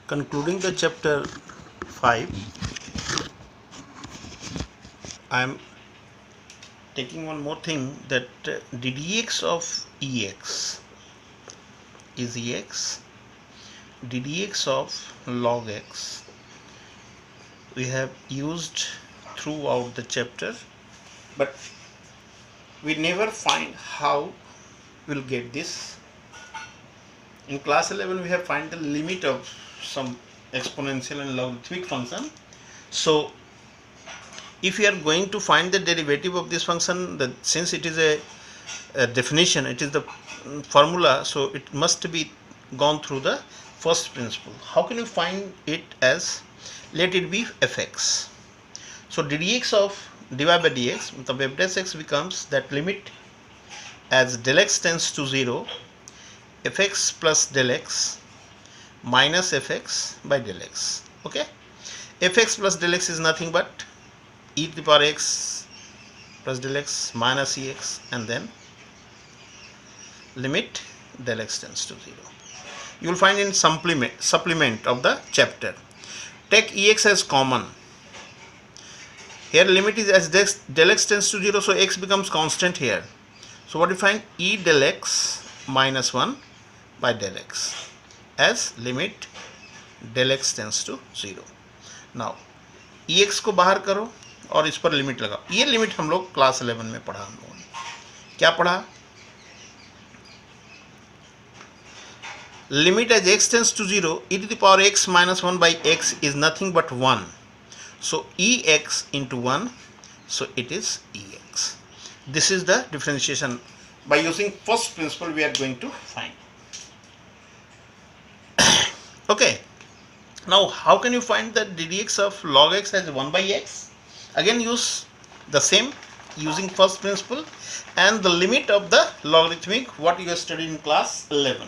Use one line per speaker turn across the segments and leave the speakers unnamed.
Concluding the chapter 5, I am taking one more thing, that ddx of ex is ex, ddx of log x we have used throughout the chapter, but we never find how we'll get this. In class 11 we have find the limit of some exponential and logarithmic function. So if you are going to find the derivative of this function, since it is a definition, it is the formula, so it must be gone through the first principle. How can you find it? As let it be fx. So ddx of dy by dx, the f dash x becomes that limit as del x tends to 0, fx plus del x minus fx by del x. Okay, fx plus del x is nothing but e to the power x plus del x minus ex, and then limit del x tends to 0. You will find in supplement of the chapter. Take ex as common. Here limit is as del x tends to 0, so x becomes constant here. So what do you find? E del x minus 1 by del x as limit del x tends to 0. Now ex को बाहर करो और इस पर limit लगाओ. ये limit हम लोग क्लास 11 में पढ़ा. हम लोगों ने क्या पढ़ा? Limit as x tends to 0, e to the power x minus 1 by x is nothing but 1. So ex into 1, so it is ex. This is the differentiation. By using first principle we are going to find. Okay. Now how can you find that ddx of log x as 1 by x? Again use the same, using first principle and the limit of the logarithmic what you have studied in class 11,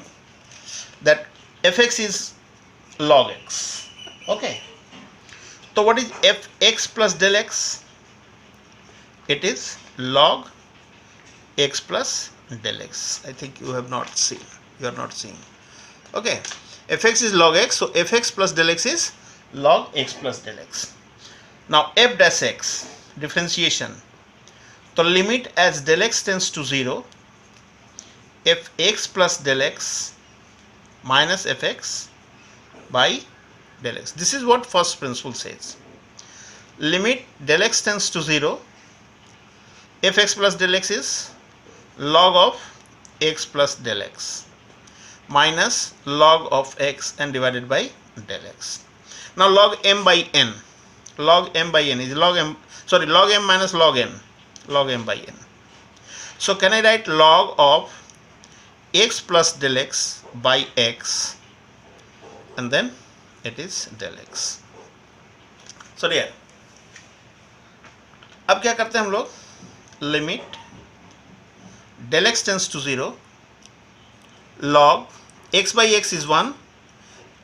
that fx is log x. Okay, so what is fx plus del x? It is log x plus del x. I think you have not seen, you are not seeing. Okay, fx is log x, so fx plus del x is log x plus del x. Now f dash x, differentiation. So limit as del x tends to 0, fx plus del x minus fx by del x. This is what first principle says. Limit del x tends to 0, fx plus del x is log of x plus del x minus log of x and divided by del x. Now log m by n. Log m by n is log m minus log n. Log m by n. So can I write log of x plus del x by x, and then it is del x. So there. अब क्या करते हैं हम लोग? Limit del x tends to 0, log x by x is 1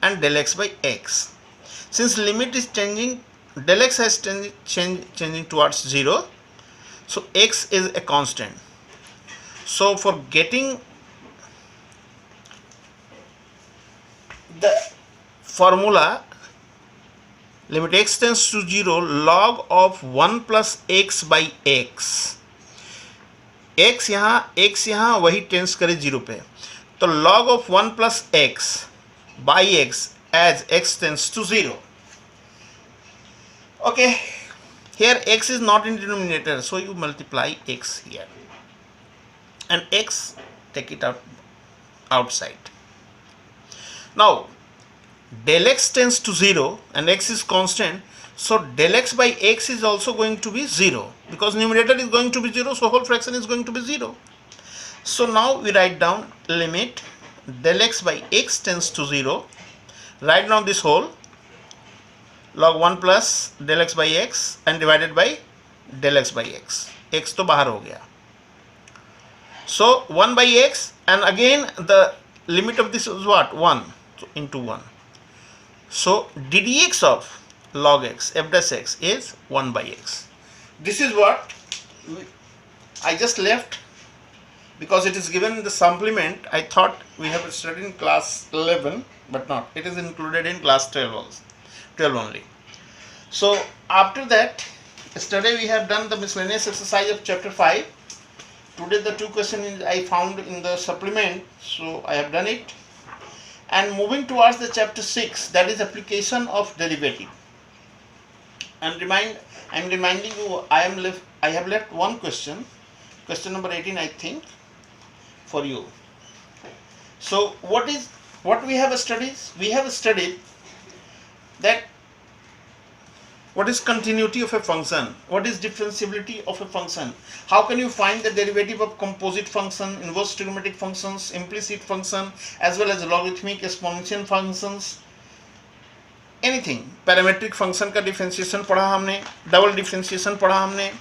and del x by x. Since limit is changing, del x has changing towards 0, so x is a constant. So for getting the formula, limit x tends to 0, log of 1 plus x by x. x यहाँ वही tense करे 0 पे, तो log of 1 plus x by x as x tends to 0. Okay, here x is not in denominator, so you multiply x here and x take it outside. Now del x tends to 0 and x is constant, so del x by x is also going to be 0, because numerator is going to be 0, so whole fraction is going to be 0. So now we write down limit del x by x tends to 0, write down this whole log 1 plus del x by x and divided by del x by x. X तो बाहर हो गया. So 1 by x, and again the limit of this is what? 1, so into 1. So ddx of log x, f dash x is 1 by x. This is what I just left because it is given in the supplement. I thought we have studied in class 11, but not. It is included in class 12 also, 12 only. So after that, yesterday we have done the miscellaneous exercise of chapter 5. Today the two questions I found in the supplement, so I have done it. And moving towards the chapter 6, that is application of derivative. And I am reminding you, I have left one question number 18, I think, for you. So what we have studied? We have studied that what is continuity of a function, what is differentiability of a function, how can you find the derivative of composite function, inverse trigonometric functions, implicit function, as well as logarithmic exponential functions, anything. Parametric function का differentiation पढ़ा हमने, double differentiation पढ़ा हमने.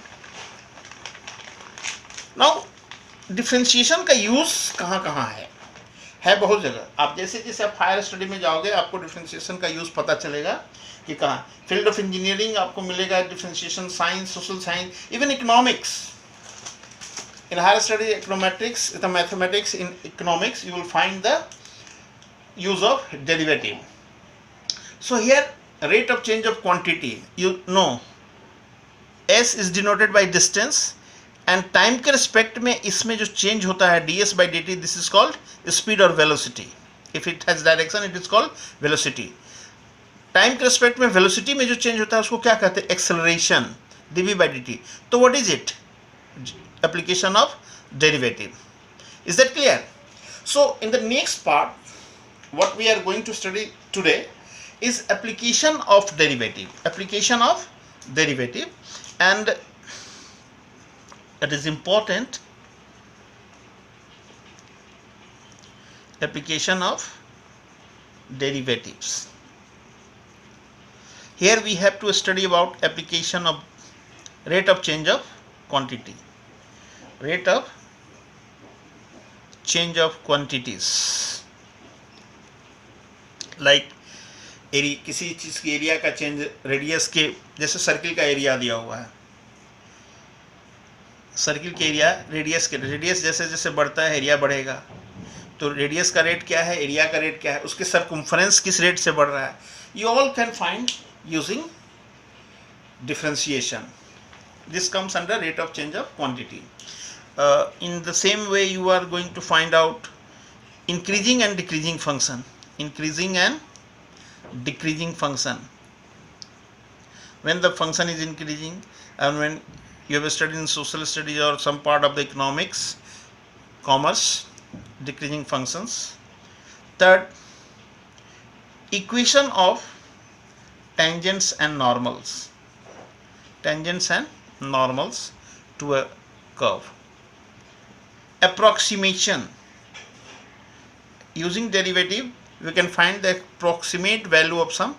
Now differentiation का use कहाँ कहाँ है बहुत जगह. आप जैसे जैसे आप हायर स्टडी में जाओगे आपको डिफरेंशिएशन का यूज पता चलेगा कि कहाँ. फील्ड ऑफ इंजीनियरिंग आपको मिलेगा differentiation, science, social science, even economics. In higher study econometrics, the mathematics, in economics, you will find the use of derivative. So here, rate of change of quantity, you know, s is denoted by distance, and time के respect में इसमें जो change होता है ds by dt, this is called speed or velocity. If it has direction, it is called velocity. Time के respect में velocity में जो change होता है उसको क्या कहते हैं? Acceleration, dv by dt. तो what is it? Application of derivative. Is that clear? So in the next part, what we are going to study today is application of derivative. Application of derivative, and it is important. Application of derivatives. Here we have to study about application of rate of change of quantity. Rate of change of quantities, like किसी चीज़ की area का change radius के, जैसे circle का area दिया हुआ है, circle के एरिया रेडियस जैसे जैसे बढ़ता है एरिया बढ़ेगा. तो रेडियस का रेट क्या है, एरिया का रेट क्या है, उसके सर्कम्फ्रेंस किस रेट से बढ़ रहा है. You all can find using differentiation. This comes under rate of change of quantity. In the same way, you are going to find out increasing and decreasing function. Increasing and decreasing function. When the function is increasing, and when you have studied in social studies or some part of the economics, commerce, decreasing functions. Third, equation of tangents and normals. Tangents and normals to a curve. Approximation. Using derivative, we can find the approximate value of some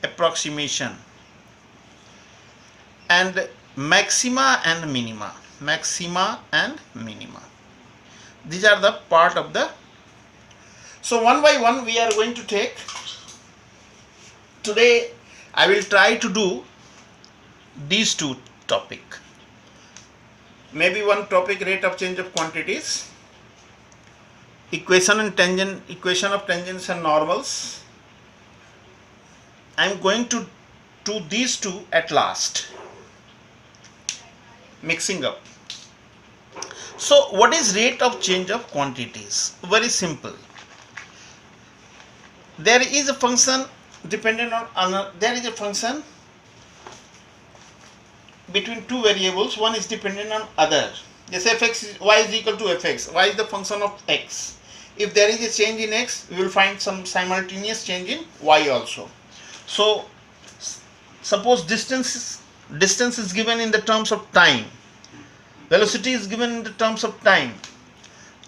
approximation. And maxima and minima. Maxima and minima. These are the part of the. So one by one we are going to take. Today I will try to do these two topic. Maybe one topic, rate of change of quantities, equation of tangents and normals. I am going to do these two at last, mixing up. So what is rate of change of quantities? Very simple. There is a function dependent on there is a function between two variables. One is dependent on other. Just y is equal to fx. Y is the function of x. If there is a change in x, we will find some simultaneous change in y also. So suppose distance is given in the terms of time. Velocity is given in the terms of time.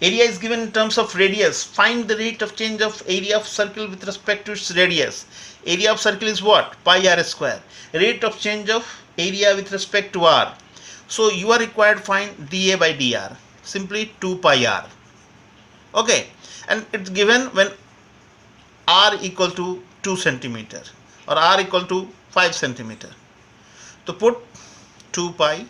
Area is given in terms of radius. Find the rate of change of area of circle with respect to its radius. Area of circle is what? Pi r square. Rate of change of area with respect to r. So you are required to find dA by dr. Simply 2 pi r. Okay. And it's given when r equal to 2 centimeter or r equal to 5 centimeter. So put 2 pi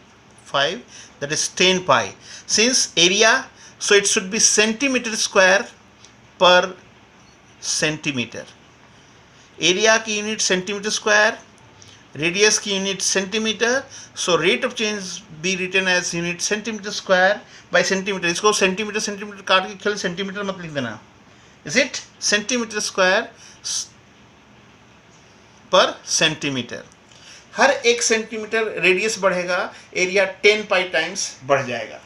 5, that is 10 pi. Since area So it should be centimeter square per centimeter. Area की unit centimetre square, radius की unit centimetre. So rate of change be written as unit centimetre square by centimetre. इसको centimetre centimetre काट के केवल centimetre मत लिख देना. Is it centimetre square per centimetre. हर एक सेंटीमीटर रेडियस बढ़ेगा, एरिया 10 पाई टाइम्स बढ़ जाएगा.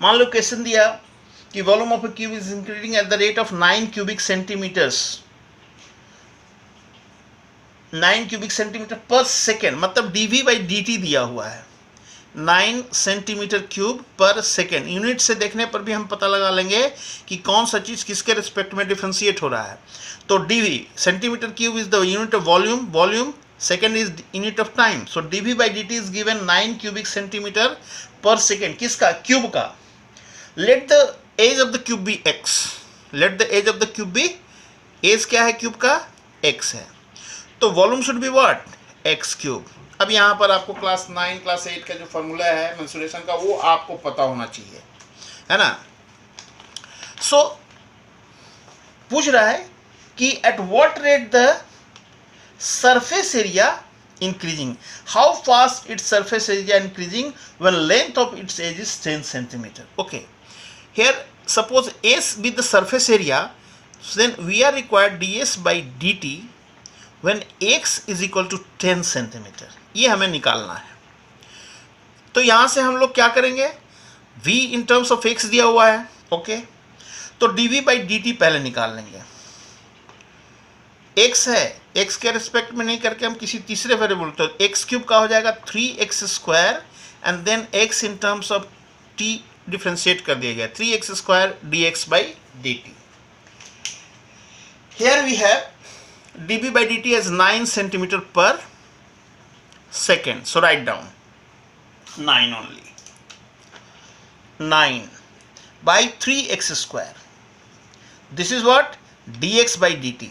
मान लो क्वेश्चन दिया कि volume of a cube is increasing at the rate of 9 cubic centimetres. 9 cubic centimetre per second, मतलब dv बाई dt दिया हुआ है 9 सेंटीमीटर क्यूब पर सेकेंड. यूनिट से देखने पर भी हम पता लगा लेंगे कि कौन सा चीज किसके रिस्पेक्ट में डिफरेंशिएट हो रहा है. तो dv centimetre cube is the unit of volume, volume second is unit of time. So dv by dt is given 9 cubic centimeter per second. किसका? क्यूब का. Let the age of the cube be x. Let the age of the cube be, age क्या है cube का? x है. तो volume should be what? x cube. अब यहाँ पर आपको क्लास 9 क्लास 8 का जो फॉर्मूला है मेंसुरेशन का वो आपको पता होना चाहिए, है ना. सो पूछ रहा है कि at what rate the surface area increasing, how fast its surface area increasing when length of its edge is 10 centimeter. Okay, here suppose S be the surface area, so then we are required ds by dt when x is equal to 10 centimeter. ये हमें निकालना है. तो यहां से हम लोग क्या करेंगे? v in terms of x दिया हुआ है. ओके, तो dv by dt पहले निकाल लेंगे. x है, x के रिस्पेक्ट में नहीं करके हम किसी तीसरे वेरिएबल, तो x क्यूब का हो जाएगा 3x square and then x in terms of t differentiate कर दिया गया 3x square dx by dt. Here we have db by dt as 9 centimetre per second. So write down 9 only. 9 by 3x square. This is what? dx by dt.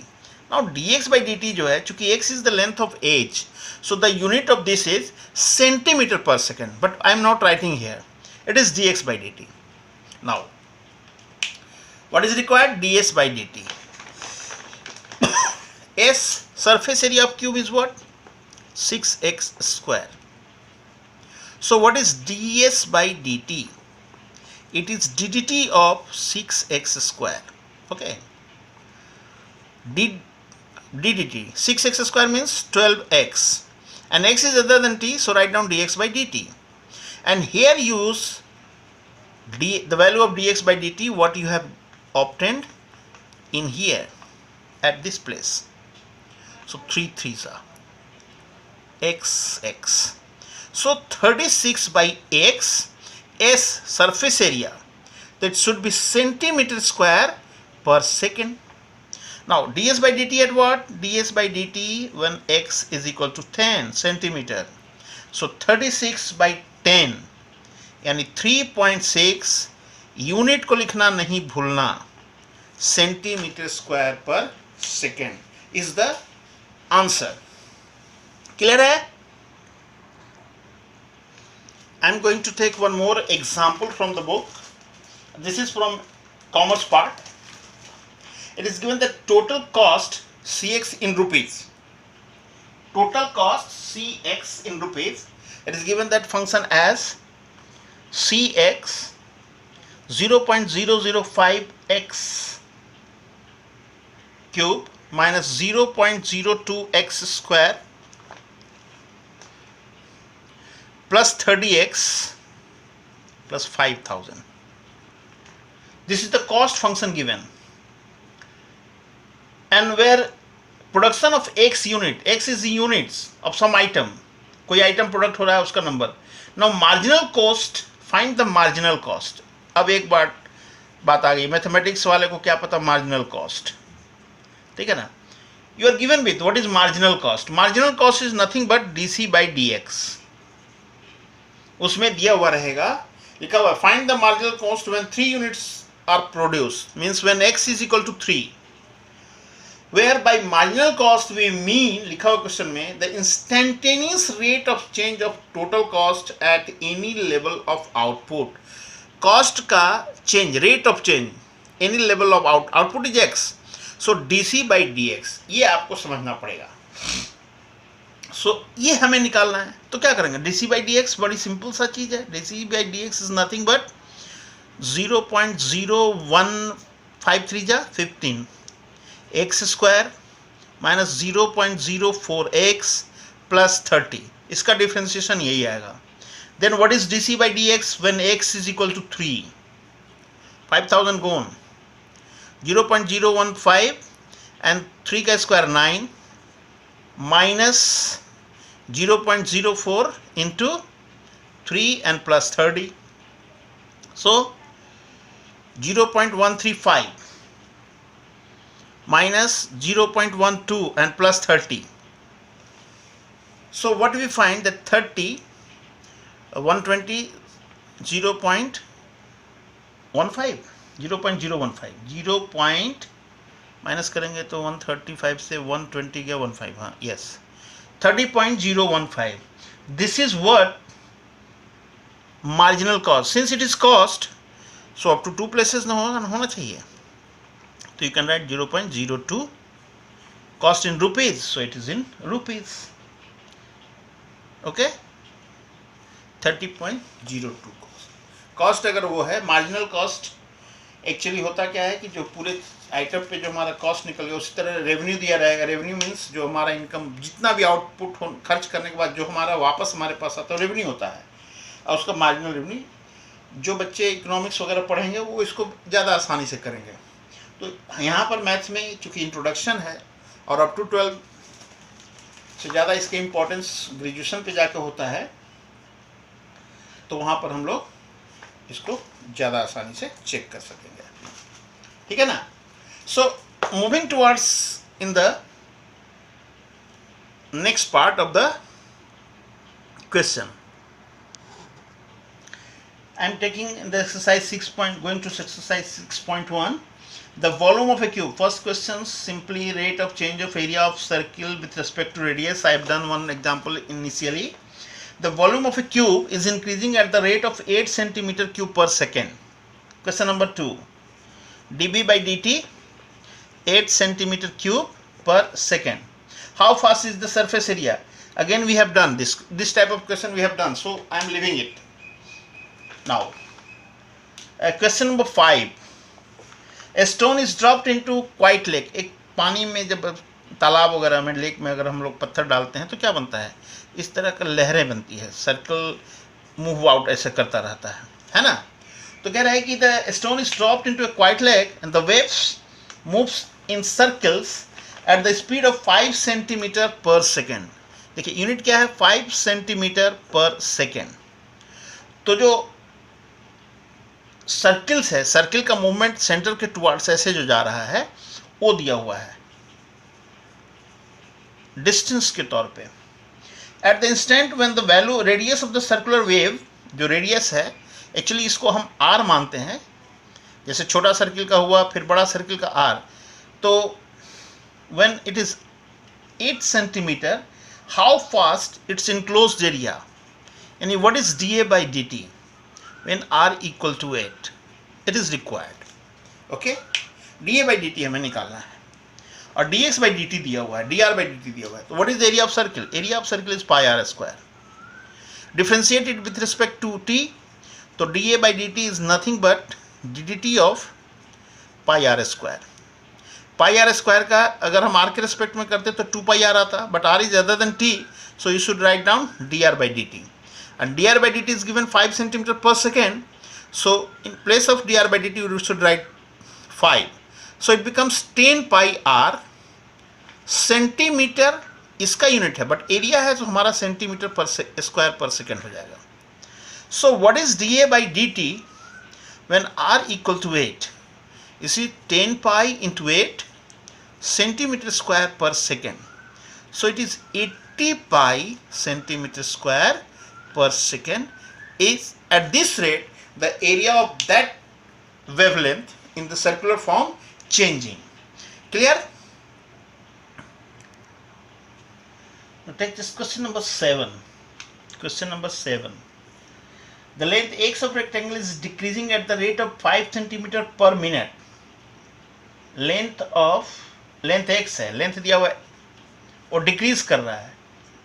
Now dx by dt जो है, चूंकि x is the length of edge, so the unit of this is centimeter per second, but I am not writing here. It is dx by dt. Now what is required? ds by dt. S surface area of cube is what? 6x square. So what is ds by dt? It is ddt of 6x square. Okay, ddt 6x square means 12x and x is other than t, so write down dx by dt. And here use the value of dx by dt what you have obtained in here at this place. So 3 3s are x. So 36 by x. S surface area, that should be centimeter square per second. Now ds by dt at what? ds by dt when x is equal to 10 centimeter. So 36 by 10 यानी 3.6. Unit को लिखना नहीं भूलना, centimetre square पर second is the answer. Clear है? I am going to take one more example from the book. This is from commerce part. It is given the total cost cx in rupees. Total cost cx in rupees. It is given that function as cx 0.005x cube minus 0.02x square plus 30x plus 5000. This is the cost function given, and where production of x unit, x is the units of some item, कोई item product हो रहा है उसका number. Now marginal cost, find the marginal cost. अब एक बात आ गई, mathematics वाले को क्या पता marginal cost, ठीक है ना. You are given with what is marginal cost. Marginal cost is nothing but dc by dx. उसमें दिया हुआ रहेगा, लिखा हुआ find the marginal cost when 3 units are produced, means when x is equal to 3, where by marginal cost we mean, लिखा हुआ question में, the instantaneous rate of change of total cost at any level of output. Cost का change, rate of change, any level of output is x, so dc by d x, ये आपको समझना पड़ेगा। ये हमें निकालना है, तो क्या करेंगे, डीसी बाई डी एक्स बड़ी सिंपल सा चीज़ है। DC by d x is nothing but 0.0153 जा 15 x square minus 0.04x plus 30, इसका डिफ्रेंसिएशन यही आएगा। Then what is dc by d x when x is equal to 3, 5000 gone, 0.015 and 3 का square 9 minus 0.04 into 3 and plus 30, so 0.135 minus 0.12 and plus 30. So what we find that 30, 120, 0.15, 0.015 minus करेंगे तो 135 से 120 गया 15, हाँ yes 30.015. This is what marginal cost. Since it is cost, so up to 2 places ना होना चाहिए, तो you can write 0.02 cost in rupees, so it is in rupees. Okay, 30.02 cost अगर वो है marginal cost, एक्चुअली होता क्या है कि जो पूरे आइटम पे जो हमारा कॉस्ट निकल गया, उसी तरह रेवेन्यू दिया रहेगा। रेवेन्यू मीन्स जो हमारा इनकम, जितना भी आउटपुट खर्च करने के बाद जो हमारा वापस हमारे पास आता है रेवेन्यू होता है, और उसका मार्जिनल रेवेन्यू। जो बच्चे इकोनॉमिक्स वगैरह पढ़ेंगे वो इसको ज़्यादा आसानी से करेंगे। तो यहाँ पर मैथ्स में चूँकि इंट्रोडक्शन है और अप टू 12 से ज़्यादा इसके इम्पोर्टेंस ग्रेजुएशन पे जाके होता है, तो वहाँ पर हम लोग इसको ज़्यादा आसानी से चेक कर सकेंगे, ठीक है ना। So moving towards in the next part of the question, I am taking the exercise 6 point, going to exercise 6.1, the volume of a cube. First question, simply rate of change of area of circle with respect to radius. I have done one example initially. The volume of a cube is increasing at the rate of 8 centimeter cube per second. Question number 2, dB by dt 8 centimeter cube per second. How fast is the surface area? Again we have done this type of question we have done, so I am leaving it. Now question number 5, a stone is dropped into quiet lake. एक पानी में जब तालाब वगैरह में, lake में अगर हम लोग पत्थर डालते हैं तो क्या बनता है, इस तरह का लहरें बनती है, सर्कल मूव आउट ऐसे करता रहता है ना। तो कह रहा है कि the stone is dropped into a quite lake and the waves moves in circles at the speed of 5 centimetre per second. देखिए यूनिट क्या है, 5 सेंटीमीटर पर सेकेंड। तो जो सर्किल्स है, सर्किल का मूवमेंट सेंटर के टुवर्ड्स ऐसे जो जा रहा है वो दिया हुआ है डिस्टेंस के तौर पे। At the instant when the value radius of the circular wave, जो रेडियस है एक्चुअली इसको हम आर मानते हैं, जैसे छोटा सर्किल का हुआ फिर बड़ा सर्किल का आर। तो when it is 8 centimetre, how fast it's enclosed area, यानी what is d a by d t when r equal to 8 it is required. Okay, dA by dt हमें निकालना है और dx by dt दिया हुआ है, dr by dt दिया हुआ है। तो what is the area of circle? Area of circle is pi r square. Differentiate it with respect to t, तो dA by dt is nothing but ddt of pi r square. pi r square का अगर हम r के respect में करते तो 2 pi r आता, but r is other than t, so you should write down dr by dt. And dr by dt is given 5 centimeter per second, so in place of dr by dt you should write 5, so it becomes 10 pi r centimetre इसका unit है, but area है तो हमारा centimetre पर square पर second हो जाएगा। So what is d a by d t when r equal to 8? You see 10 pi into 8 centimeter square per second, so it is 80 pi centimeter square per second. Is at this rate the area of that wavelength in the circular form changing. Clear? Now take this question number 7. Question number 7. The length x of rectangle is decreasing at the rate of 5 cm per minute. Length x है, length दिया हुआ है और decrease कर रहा है,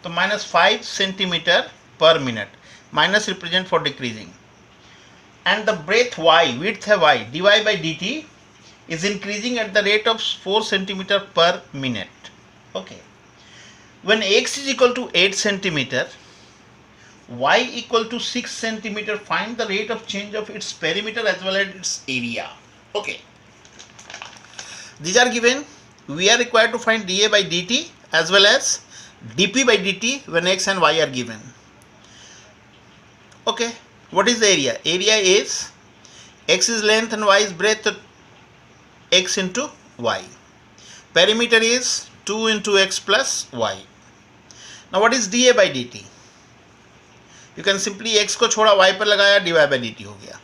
तो -5 centimetre per minute. Minus represent for decreasing. And the breadth y, width है y, dy by dt is increasing at the rate of 4 centimeter per minute. Okay. When x is equal to 8 centimeter, y equal to 6 centimeter, find the rate of change of its perimeter as well as its area. Okay. These are given. We are required to find dA by dt as well as dP by dt when x and y are given. Okay. What is the area? Area is x is length and y is breadth, x into y. Perimeter is 2 into x plus y. Now what is dA by dt? You can simply x को छोड़ा y पर लगाया, dy by dt हो गया.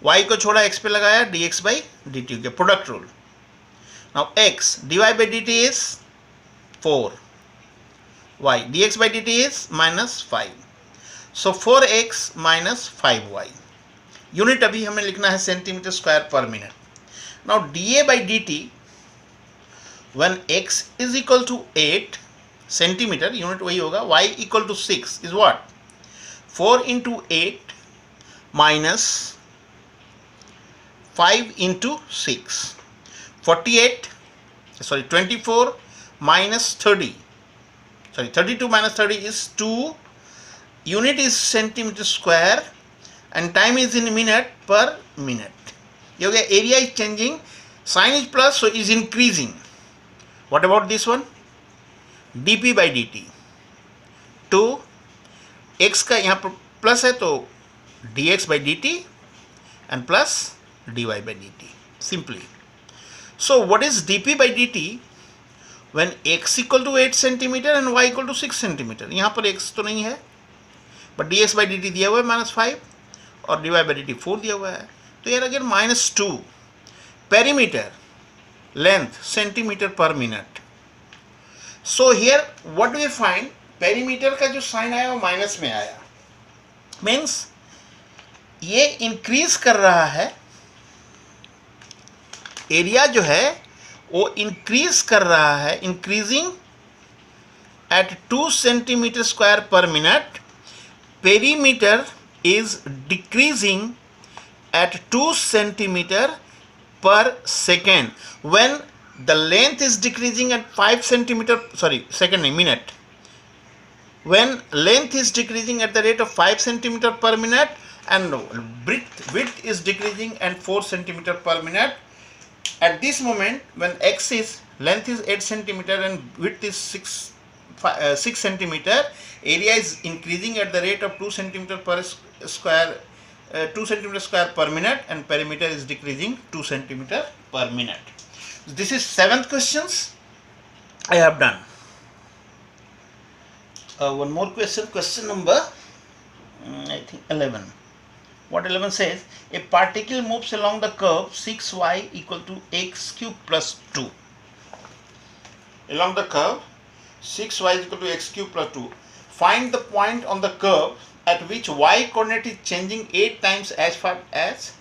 y को छोड़ा x पे लगाया, dx by dt हो गया. Product rule. Now x, dy by dt is 4, y, dx by dt is -5. So 4x minus 5y. Unit अभी हमें लिखना है सेंटीमीटर स्क्वायर पर minute. Now dA by dt when x is equal to 8 centimetre, unit वही होगा, y equal to 6 is what? 4 into 8 minus 5 into 6. 24 minus 30. 32 minus 30 is 2. Unit is centimeter square and time is in minute per minute. Area is changing, sign is plus, so is increasing. What about this one? dP by dt. 2 x का यहाँ पर plus है तो dx by dt and plus dy by dt. Simply. So what is dP by dt when x equal to 8 centimeter and y equal to 6 centimeter? यहाँ पर x तो नहीं है, बट dx by dt दिया हुआ है -5 और dy by dt 4 दिया हुआ है, तो यार again -2. Perimeter, length centimetre per minute. So here what do we find? Perimeter का जो साइन आया वो माइनस में आया, मीन्स ये इंक्रीज कर रहा है, एरिया जो है वो इंक्रीज कर रहा है, इंक्रीजिंग एट 2 सेंटीमीटर स्क्वायर पर minute. Perimeter is decreasing at 2 centimeter per second. When the length is decreasing at 5 centimeter, minute. When length is decreasing at the rate of 5 centimeter per minute and width is decreasing at 4 centimeter per minute. At this moment, when length is 8 centimeter and width is 6 centimeter, area is increasing at the rate of 2 centimeter per square, 2 centimeter square per minute, and perimeter is decreasing 2 centimeter per minute. This is 7th questions I have done. One more question, question number I think 11. What 11 says? A particle moves along the curve 6y equal to x cube plus 2. Along the curve 6y is equal to x cube plus 2. Find the point on the curve at which y coordinate is changing 8 times as far as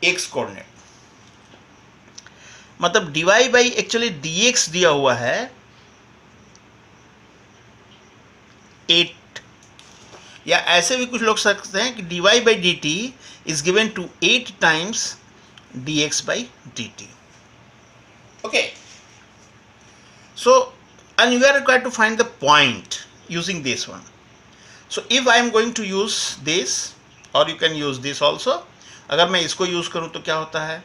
x coordinate. मतलब dy by actually dx दिया हुआ है 8, या ऐसे भी कुछ लोग सकते हैं कि dy by dt is given to 8 times dx by dt. Okay. So, and you are required to find the point using this one. So if I am going to use this, or you can use this also, अगर मैं इसको use करूं तो क्या होता है?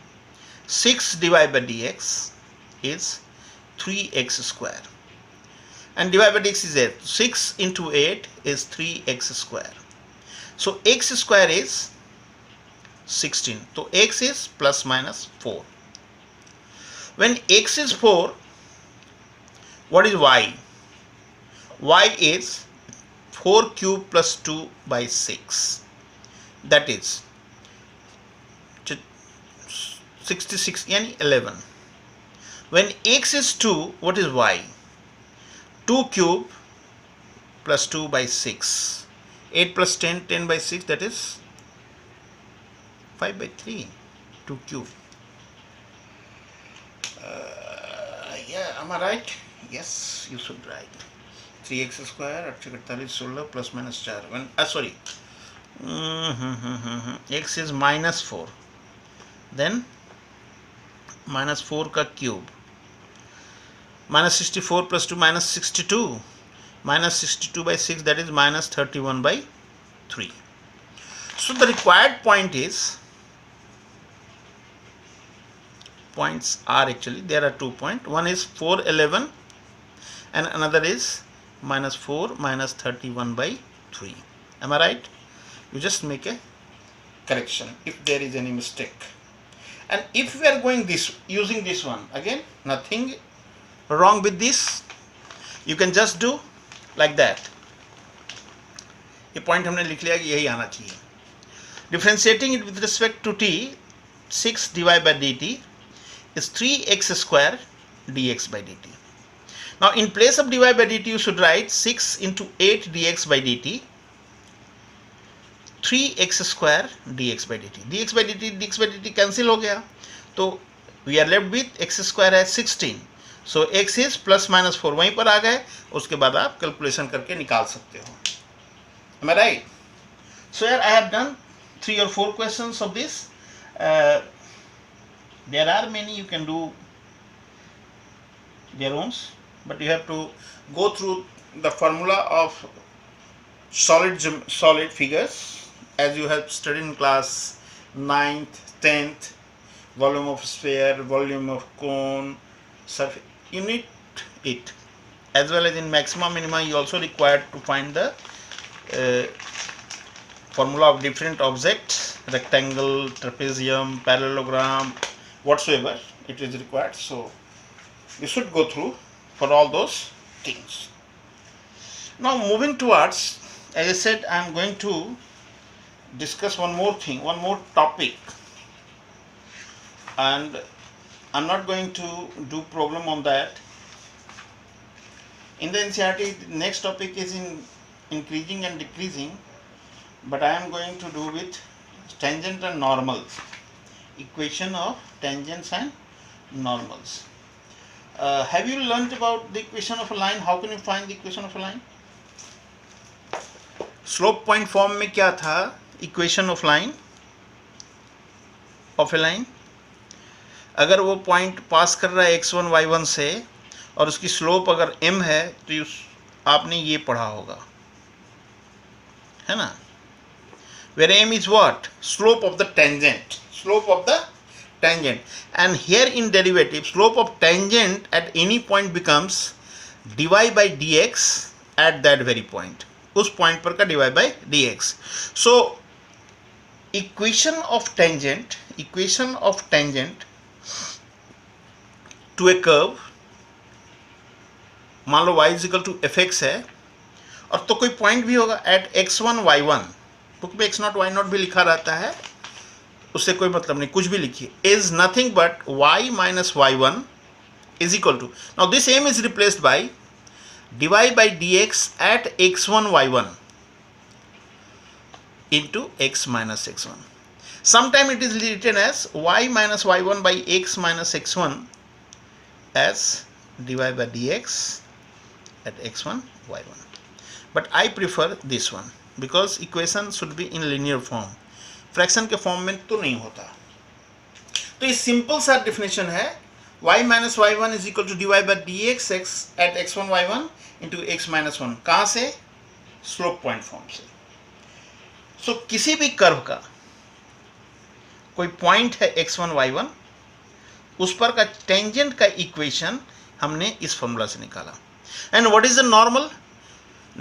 6 divided by dx is 3x square and divided by dx is 8. 6 into 8 is 3x square. So x square is 16. So x is plus minus 4. When x is 4, what is y? Y is 4 cube plus 2 by 6. That is 66 yani 11. When x is 2, what is y? 2 cube plus 2 by 6 8 plus 10, 10 by 6, that is 5 by 3, 2 cube. Yeah, am I right? Yes, you should write 3x square 8 48 16 plus minus 4 when sorry, x is minus 4, then minus 4 का cube, minus 64 plus 2 minus 62, minus 62 by 6, that is minus 31 by 3. So the required points are actually, there are 2 points. One is 4 11 and another is minus 4 minus 31 by 3. Am I right? You just make a correction if there is any mistake. And if we are going this using this one, again nothing wrong with this. You can just do like that. ये point हमने लिख लिया कि यही आना चाहिए. Differentiating it with respect to t, 6 dy by dt is 3x square dx by dt. Now in place of dy by dt you should write 6 into 8 dx by dt, 3x square dx by dt. dx by dt cancel हो गया, तो we are left with x square है 16. So x is plus minus 4 वहीं पर आ गए, उसके बाद आप कैलकुलेशन करके निकाल सकते हो. Am I right? So here I have done 3 or 4 questions of this. There are many you can do their own, but you have to go through the formula of solid figures as you have studied in class 9th, 10th, volume of sphere, volume of cone, surface. You need it, as well as in maxima minima you also required to find the formula of different objects, rectangle, trapezium, parallelogram, whatsoever it is required. So you should go through for all those things. Now moving towards, as I said, I am going to discuss one more thing, one more topic, and I am not going to do problem on that. In the NCERT, the next topic is in increasing and decreasing, but I am going to do with tangent and normals, equation of tangents and normals. Have you learnt about the equation of a line? How can you find the equation of a line? Slope point form में क्या था? Equation of line, of a line. अगर वो point पास कर रहा है x1 y1 से और उसकी स्लोप अगर m है तो आपने ये पढ़ा होगा, है ना? Where m is what? Slope of the tangent. Slope of the tangent. And here in derivative, slope of tangent at any point becomes dy by dx at that very point. उस point पर का dy by dx. So equation of tangent to a curve, मान लो y is equal to fx है, और तो कोई point भी होगा at x1 y1, बुक में x0 y0 भी लिखा रहता है, उससे कोई मतलब नहीं, कुछ भी लिखिए, is nothing but y minus y1 is equal to, now this m is replaced by dy by dx at x1 y1 into x minus x1. Sometime it is written as y minus y1 by x minus x1 as dy by dx at x1 y1. But I prefer this one because equation should be in linear form. Fraction के form में तो नहीं होता. तो ये simple सा definition है, y minus y1 is equal to dy by dx at x1 y1 into x minus 1. कहाँ से? स्लोप पॉइंट फॉर्म से. सो किसी भी कर्व का कोई पॉइंट है x1 y1, उस पर का टेंजेंट का इक्वेशन हमने इस फॉर्मूला से निकाला. And what is the normal?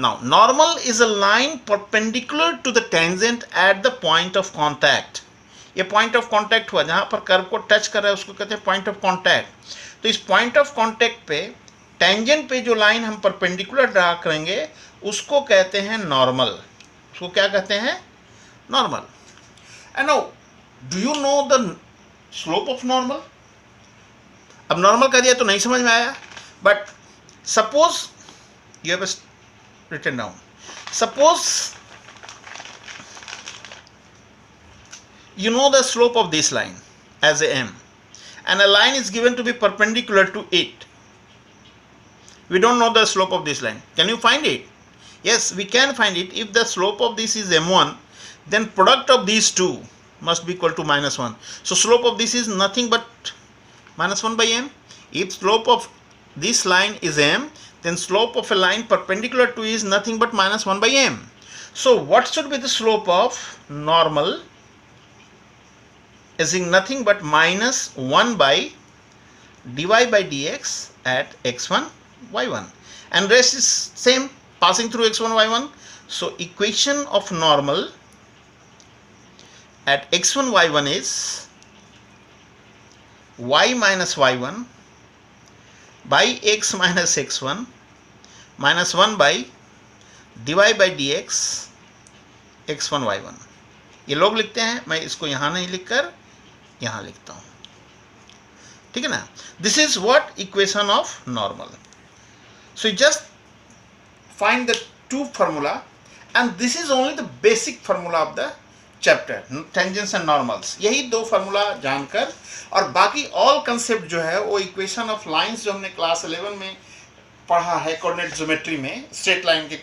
Now, normal is a line perpendicular to the tangent at the point of contact. ये point of contact हुआ, जहाँ पर कर्व को टच कर रहा है उसको कहते हैं point of contact. तो इस point of contact पे tangent पे जो लाइन हम perpendicular ड्रा करेंगे उसको कहते हैं normal. उसको क्या कहते हैं? Normal. And now, do you know the slope of normal? अब normal कर दिया तो नहीं समझ में आया, but suppose you have a written down. Suppose You know the slope of this line as a m, and a line is given to be perpendicular to it. We don't know the slope of this line. Can you find it? Yes, we can find it. If the slope of this is m1, then product of these two must be equal to -1. So slope of this is nothing but -1 by m. If slope of this line is m, then slope of a line perpendicular to is nothing but -1 by m. So what should be the slope of normal? Is nothing but -1 by dy by dx at x1 y1, and rest is same, passing through x1 y1. So equation of normal at x1 y1 is y minus y1 by x minus x1 minus 1 by dy by dx x1 y1. ये लोग लिखते हैं, मैं इसको यहाँ नहीं लिखकर यहाँ लिखता हूँ, ठीक है ना. This is what equation of normal. So just find the two formula, and this is only the basic formula of the chapter, tangents and normals. यही दो फार्मूला जानकर और बाकी ऑल कंसेप्ट जो है वो इक्वेशन ऑफ लाइंस जो हमने क्लास 11 में पढ़ा है कोऑर्डिनेट ज्योमेट्री में, स्ट्रेट लाइन के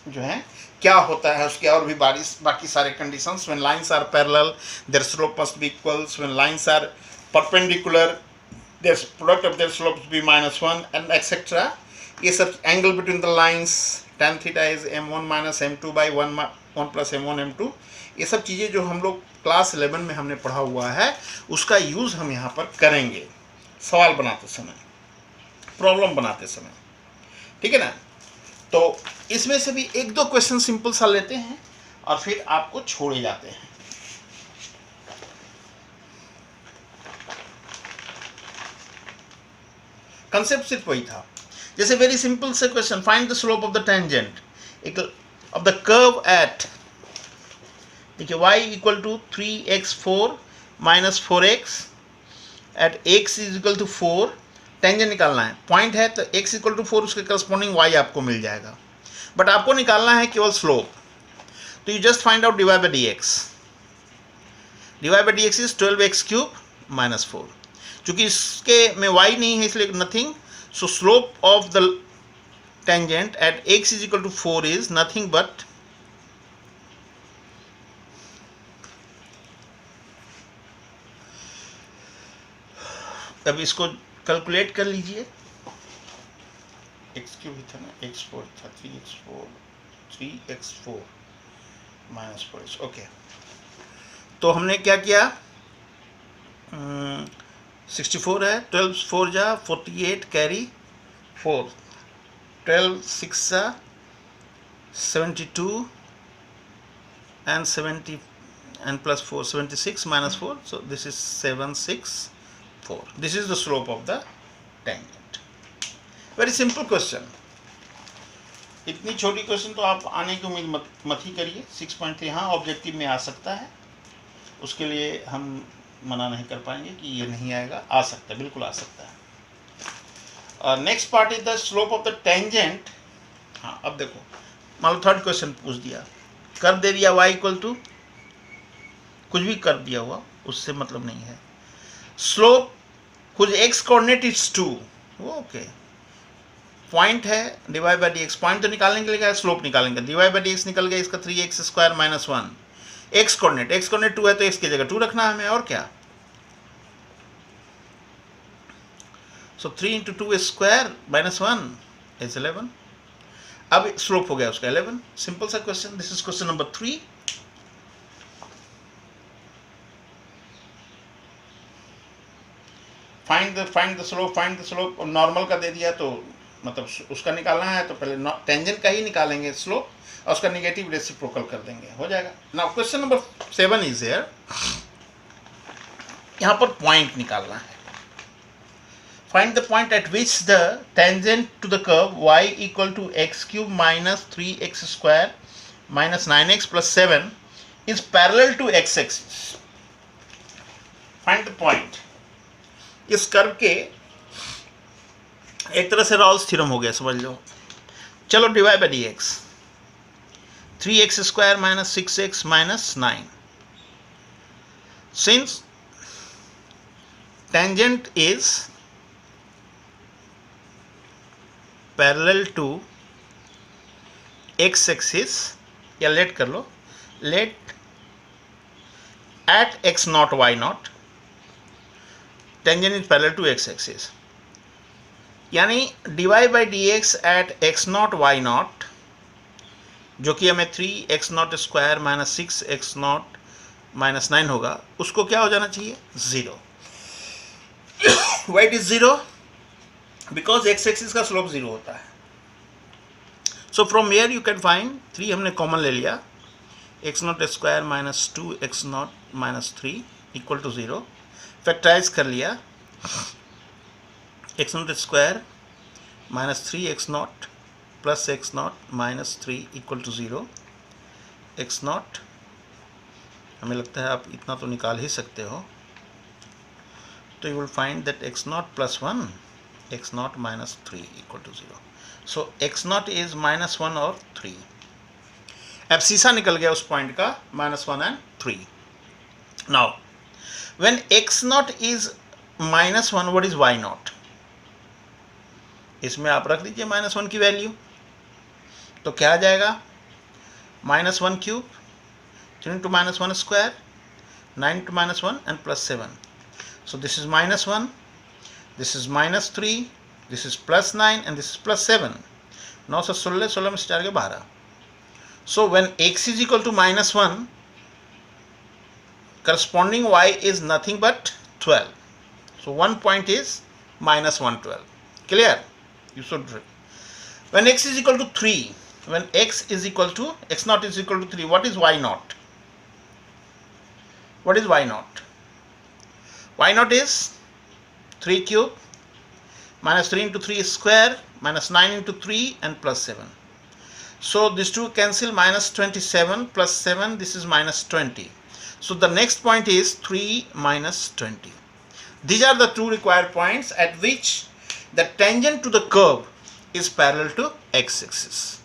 जो है क्या होता है उसके, और भी बाकी सारे conditions. When lines are parallel their slope must be equals, when lines are perpendicular their product of their slopes be -1 and etcetera. ये सब angle between the lines, tan theta is m1 minus m2 by 1 plus m1 m2. ये सब चीज़ें जो हम लोग class 11 में हमने पढ़ा हुआ है उसका यूज़ हम यहाँ पर करेंगे सवाल बनाते समय, प्रॉब्लम बनाते समय, ठीक है ना. तो इसमें से भी एक दो क्वेश्चन सिंपल सा लेते हैं और फिर आपको छोड़े जाते हैं. कंसेप्ट सिर्फ वही था. जैसे वेरी सिंपल से question, find the slope of the tangent of the curve at, देखिए y equal to 3x4 minus 4x at x is equal to 4. Tangent निकालना है, पॉइंट है तो x इक्वल टू 4 उसके करस्पॉन्डिंग y आपको मिल जाएगा, but आपको निकालना है केवल स्लोप. तो you just find out dy by dx. dy by dx is 12x cube minus 4. चूँकि इसके में y नहीं है इसलिए nothing. So slope of the tangent at x is equal to 4 is nothing but अब इसको कैलकुलेट कर लीजिए. x क्यूब था ना, x4 था, 3x4 माइनस 4x. ओके, तो हमने क्या किया, 64 है, 12 4 जा 48 कैरी 4, 12 6 जा 72 and 70 and plus 4 76 minus 4. So this is 764. This is the slope of the tangent. Very simple question. इतनी छोटी क्वेश्चन तो आप आने की उम्मीद मत ही करिए. 6.3 हाँ ऑब्जेक्टिव में आ सकता है, उसके लिए हम मना नहीं कर पाएंगे कि ये नहीं आएगा. आ सकता है, बिल्कुल आ सकता है. Next part is the slope of the tangent. हाँ अब देखो, मान लो थर्ड क्वेश्चन पूछ दिया, कर दे दिया y इक्वल टू कुछ भी कर दिया हुआ, उससे मतलब नहीं है. स्लोप कुछ x coordinate is 2, okay, point है dy बाई dx. पॉइंट तो निकालने के लिए क्या है, स्लोप निकालेंगे. dy बाई dx निकल गया, इसका 3x square minus 1. x coordinate 2 है तो x की जगह 2 रखना है हमें, और क्या. सो 3 इंटू 2 स्क्वायर माइनस 1 इज 11. अब स्लोप हो गया उसका 11. सिंपल सा question. This is question number 3. Find the slope. Normal का दे दिया तो मतलब उसका निकालना है तो पहले टेंजेंट का ही निकालेंगे स्लोप और उसका नेगेटिव रेसिप्रोकल कर देंगे, हो जाएगा. Now question number 7 is here. यहाँ पर पॉइंट निकालना है. Find the point at which the tangent to the curve y equal to x cube minus 3x square minus 9x plus 7 is parallel to x axis. Find the point. इस curve के एक तरह से Rawls theorem हो गया, समझ लो. चलो dy by dx 3x square minus 6x minus 9. since tangent is parallel to x axis, या लेट कर लो, late at x naught y naught tangent is parallel to x axis, यानी dy by dx at x naught y naught, जो कि हमें 3x naught square minus 6x naught minus 9 होगा, उसको क्या हो जाना चाहिए, 0. Why it is 0? Because x axis का स्लोप 0 होता है. So from here you can find 3 हमने कॉमन ले लिया, x naught square minus 2x naught minus 3 equal to 0. Factorise कर लिया, x naught square minus 3x naught plus x naught minus 3 equal to 0. x naught हमें लगता है आप इतना तो निकाल ही सकते हो, तो you will find that x naught plus 1 x naught minus 3 equal to 0. So x naught is minus 1 और 3. अब सीसा निकल गया उस पॉइंट का, minus 1 and 3. Now when x naught is minus 1, what is y naught? इसमें आप रख दीजिए minus 1 की वैल्यू, तो क्या आ जाएगा, minus 1 cube 3 into minus 1 square 9 into minus 1 and plus 7. So this is minus 1, this is minus 3, this is plus 9 and this is plus 7. 9 से 16, 16 में से 4 के 12. So when x is equal to minus 1, corresponding y is nothing but 12. So one point is minus 112. Clear? You should. When x is equal to 3, when x is equal to, x naught is equal to 3, what is y naught? What is y naught? Y naught is 3 cube minus 3 into 3 square minus 9 into 3 and plus 7. So these two cancel, minus 27 plus 7, this is minus 20. So the next point is 3 minus 20. These are the two required points at which the tangent to the curve is parallel to x-axis.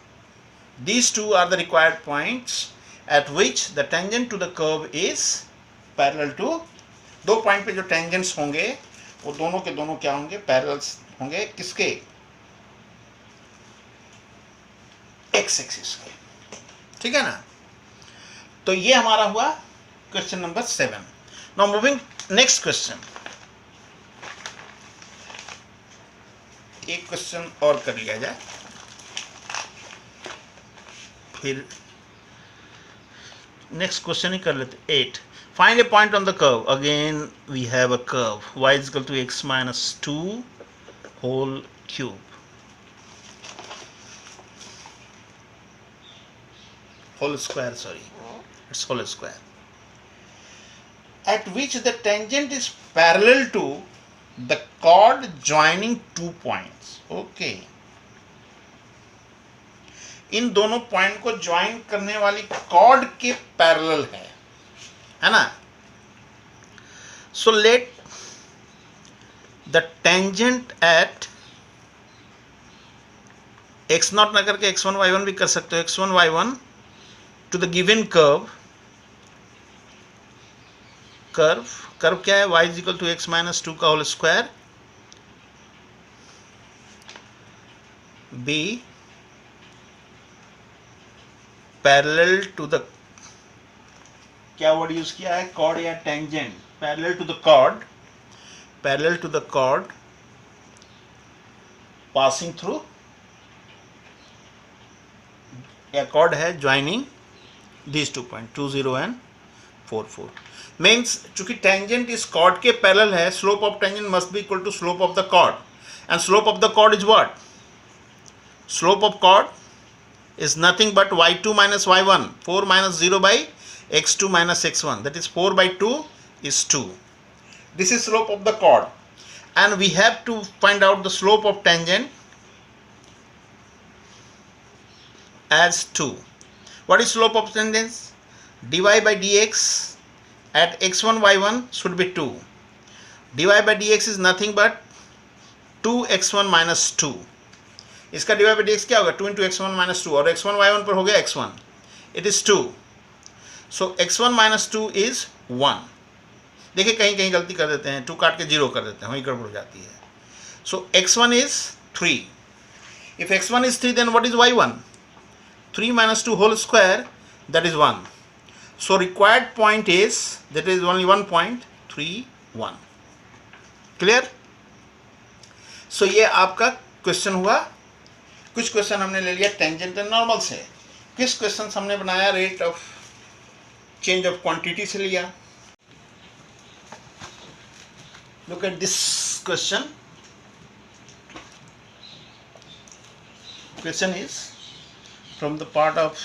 These two are the required points at which the tangent to the curve is parallel to, दो point पे जो tangents होंगे वो दोनों के दोनों क्या होंगे, पैरेलल्स होंगे, किसके, एक्स एक्सिस के. ठीक है ना. तो ये हमारा हुआ question number 7. Now moving next question. एक क्वेश्चन और कर लिया जाए, फिर नेक्स्ट क्वेश्चन ही कर लेते. 8. Find a point on the curve. Again we have a curve, y is equal to x minus 2 whole cube. Whole square, sorry, it's whole square. At which the tangent is parallel to the chord joining 2 points. Okay. इन दोनों point को join करने वाली cord के parallel है ना. So let the tangent at x not ना करके x1 y1 भी कर सकते हो, x1 y1 to the given curve. Curve क्या है, y is equal to x minus 2 का whole square, be parallel to the, क्या वर्ड यूज किया है, कॉर्ड या tangent, parallel to the chord, parallel to the chord passing through, या chord है joining these 2 points 2 0 and 4 4. Means चूंकि tangent इस chord के पैरेलल है, slope of tangent must be equal to slope of the chord, and slope of the chord is what, slope of chord is nothing but y2 minus y1, 4 minus 0 by x2 minus x1, that is 4 by 2 is 2. This is slope of the chord, and we have to find out the slope of tangent as 2. What is slope of tangent? dy by dx at x1 y1 should be 2. dy by dx is nothing but 2x1 minus 2. इसका dy by dx क्या होगा, 2 into x1 minus 2, और x1 y1 पर हो गया x1, it is 2. So x1 minus 2 is 1. देखिए कहीं कहीं गलती कर देते हैं, 2 काट के 0 कर देते हैं, वहीं गड़बड़ हो जाती है. सो x1 is 3. If x1 is 3, then what is y1? 3 minus 2 whole square, that is 1. So required point is, that is only 1.31. Clear? So ये आपका क्वेश्चन हुआ. कुछ क्वेश्चन हमने ले लिया टेंजेंट एंड नॉर्मल से. किस क्वेश्चन हमने बनाया rate of change of quantity से लिया. Look at this question. Question is from the part of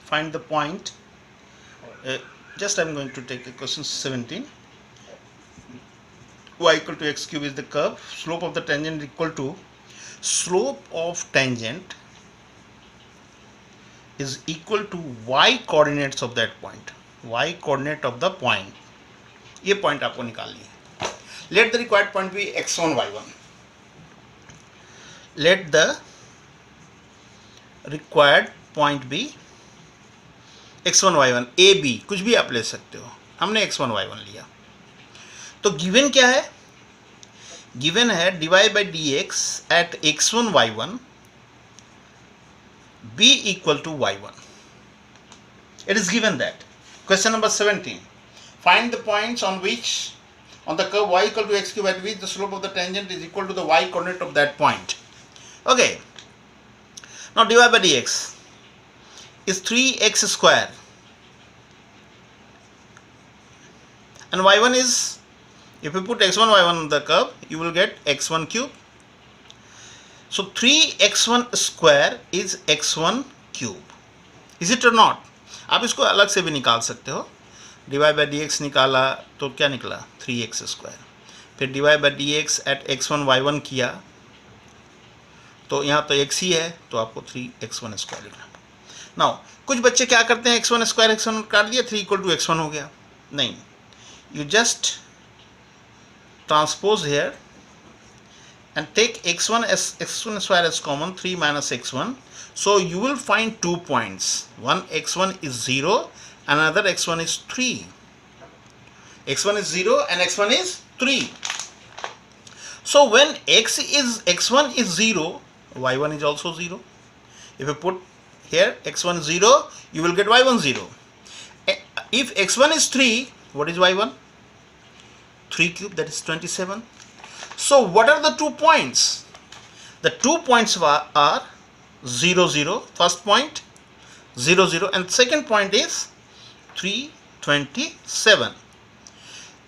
find the point. Just I'm going to take a question 17. Y equal to x cube is the curve. Slope of the tangent equal to slope of tangent is equal to y coordinates of that point. Y coordinate of the point. ये point आपको निकालनी है. Let the required point be x1 y1. Let the required point be x1 y1 a b, कुछ भी आप ले सकते हो. हमने x1 y1 लिया. तो गिवन क्या है? गिवन है dy by dx at x1 y1 b equal to y1. It is given that. Question number 17. Find the points on which, on the curve y equal to x cube at which the slope of the tangent is equal to the y coordinate of that point. Okay. Now dy by dx is 3x square. And y1 is, if you put x1 y1 on the curve, you will get x1 cube. So 3x1 square is x1 cube. Is it or not? आप इसको अलग से भी निकाल सकते हो. dy by dx निकाला तो क्या निकला? 3x square. फिर dy by dx at x1 y1 किया तो यहाँ तो x ही है, तो आपको 3x1 स्क्वायर लिखना. नाउ कुछ बच्चे क्या करते हैं, x1 स्क्वायर x1 काट दिया, 3 इक्वल टू x1 हो गया. नहीं, you just transpose here and take x1 as x1 square as common, 3 minus x1. So you will find 2 points. One x1 is 0, another x1 is 3. x1 is 0 and x1 is 3. So when x1 is 0, y1 is also 0. If you put here x1 0, you will get y1 0. If x1 is 3, what is y1? 3 cube, that is 27. So what are the 2 points? The 2 points are 0 0, first point 0 0, and second point is 327.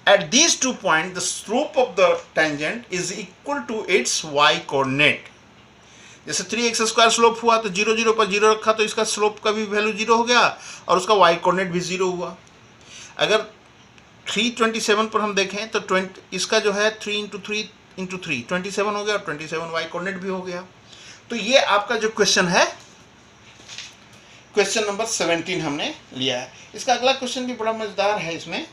At these 2 points, the slope of the tangent is equal to its y coordinate. जैसे 3x square slope हुआ तो 0 0 पर 0 रखा तो इसका slope का भी value 0 हो गया और उसका y कोऑर्डिनेट भी 0 हुआ. अगर 327 पर हम देखें तो 20, इसका जो है 3 इंटू 3 इंटू 3 27 हो गया और 27 y कोऑर्डिनेट भी हो गया. तो ये आपका जो क्वेश्चन है, क्वेश्चन नंबर 17 हमने लिया है. इसका अगला क्वेश्चन भी बड़ा मजेदार है, इसमें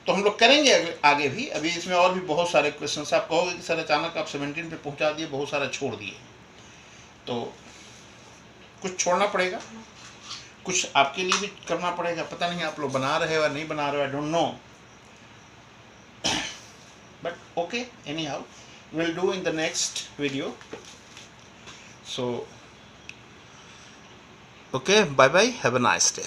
तो हम लोग करेंगे आगे भी. अभी इसमें और भी बहुत सारे क्वेश्चन. आप कहोगे कि सर अचानक आप 17 पे पहुंचा दिए, बहुत सारा छोड़ दिए. तो कुछ छोड़ना पड़ेगा, कुछ आपके लिए भी करना पड़ेगा. पता नहीं आप लोग बना रहे हो या नहीं बना रहे हो, I don't know, but okay, any how we'll do in the next video. So okay, bye bye, have a nice day.